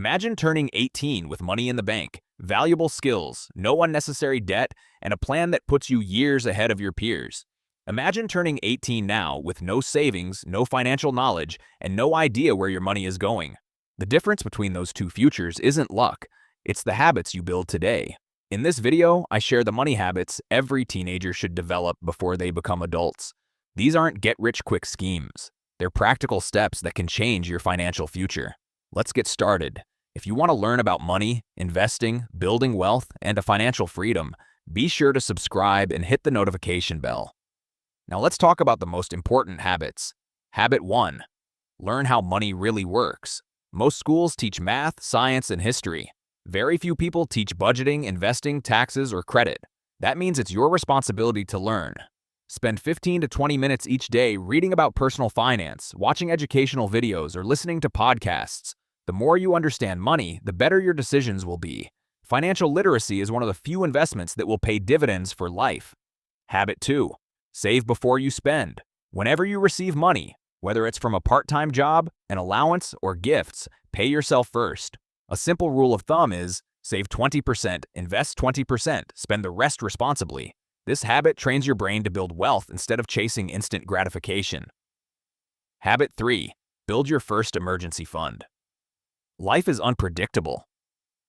Imagine turning 18 with money in the bank, valuable skills, no unnecessary debt, and a plan that puts you years ahead of your peers. Imagine turning 18 now with no savings, no financial knowledge, and no idea where your money is going. The difference between those two futures isn't luck, it's the habits you build today. In this video, I share the money habits every teenager should develop before they become adults. These aren't get-rich-quick schemes. They're practical steps that can change your financial future. Let's get started. If you want to learn about money, investing, building wealth, and a financial freedom, be sure to subscribe and hit the notification bell. Now let's talk about the most important habits. Habit 1. Learn how money really works. Most schools teach math, science, and history. Very few people teach budgeting, investing, taxes, or credit. That means it's your responsibility to learn. Spend 15 to 20 minutes each day reading about personal finance, watching educational videos, or listening to podcasts. The more you understand money, the better your decisions will be. Financial literacy is one of the few investments that will pay dividends for life. Habit 2. Save before you spend. Whenever you receive money, whether it's from a part-time job, an allowance, or gifts, pay yourself first. A simple rule of thumb is save 20%, invest 20%, spend the rest responsibly. This habit trains your brain to build wealth instead of chasing instant gratification. Habit 3. Build your first emergency fund. Life is unpredictable.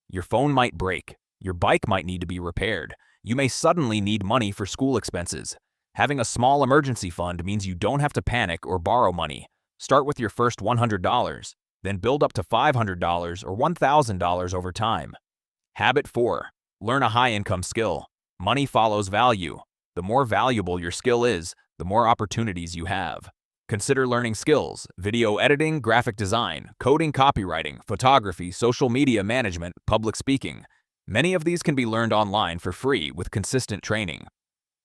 Your phone might break. Your bike might need to be repaired. You may suddenly need money for school expenses. Having a small emergency fund means you don't have to panic or borrow money. Start with your first $100, then build up to $500 or $1,000 over time. Habit 4. Learn a high-income skill. Money follows value. The more valuable your skill is, the more opportunities you have. Consider learning skills: video editing, graphic design, coding, copywriting, photography, social media management, public speaking. Many of these can be learned online for free with consistent training.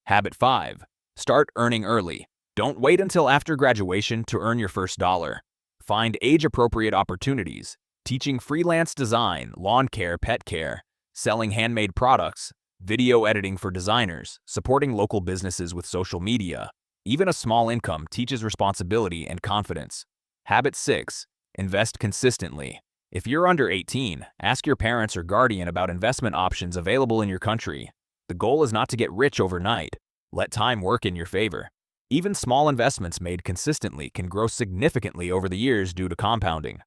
Habit 5. Start earning early. Don't wait until after graduation to earn your first dollar. Find age-appropriate opportunities: teaching freelance design, lawn care, pet care, selling handmade products, video editing for designers, supporting local businesses with social media. Even a small income teaches responsibility and confidence. Habit 6. Invest consistently. If you're under 18, ask your parents or guardian about investment options available in your country. The goal is not to get rich overnight. Let time work in your favor. Even small investments made consistently can grow significantly over the years due to compounding.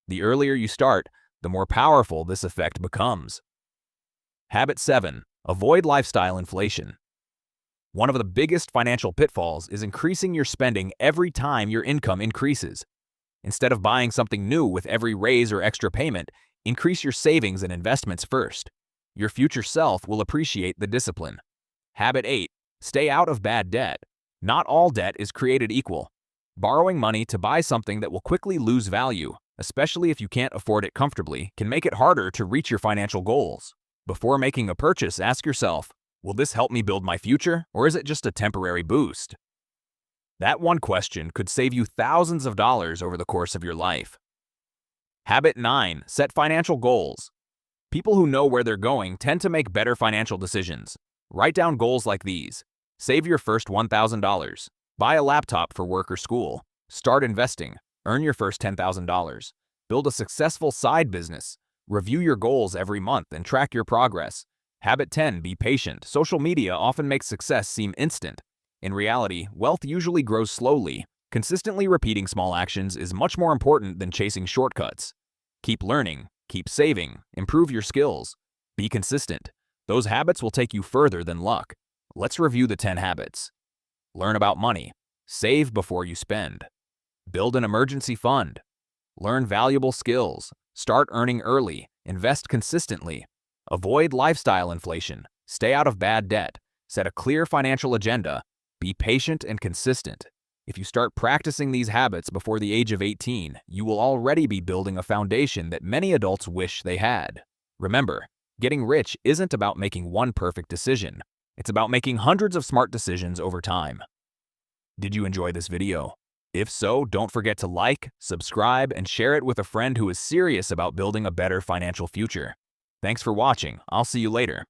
The earlier you start, the more powerful this effect becomes. Habit 7. Avoid lifestyle inflation. One of the biggest financial pitfalls is increasing your spending every time your income increases. Instead of buying something new with every raise or extra payment, increase your savings and investments first. Your future self will appreciate the discipline. Habit 8. Stay out of bad debt. Not all debt is created equal. Borrowing money to buy something that will quickly lose value, especially if you can't afford it comfortably, can make it harder to reach your financial goals. Before making a purchase, ask yourself, will this help me build my future, or is it just a temporary boost? That one question could save you thousands of dollars over the course of your life. Habit 9. Set financial goals. People who know where they're going tend to make better financial decisions. Write down goals like these. Save your first $1,000. Buy a laptop for work or school. Start investing. Earn your first $10,000. Build a successful side business. Review your goals every month and track your progress. Habit 10. Be patient. Social media often makes success seem instant. In reality, wealth usually grows slowly. Consistently repeating small actions is much more important than chasing shortcuts. Keep learning, keep saving, improve your skills. Be consistent. Those habits will take you further than luck. Let's review the 10 habits. Learn about money. Save before you spend. Build an emergency fund. Learn valuable skills. Start earning early. Invest consistently. Avoid lifestyle inflation. Stay out of bad debt. Set a clear financial agenda. Be patient and consistent. If you start practicing these habits before the age of 18, you will already be building a foundation that many adults wish they had. Remember, getting rich isn't about making one perfect decision. It's about making hundreds of smart decisions over time. Did you enjoy this video? If so, don't forget to like, subscribe, and share it with a friend who is serious about building a better financial future. Thanks for watching. I'll see you later.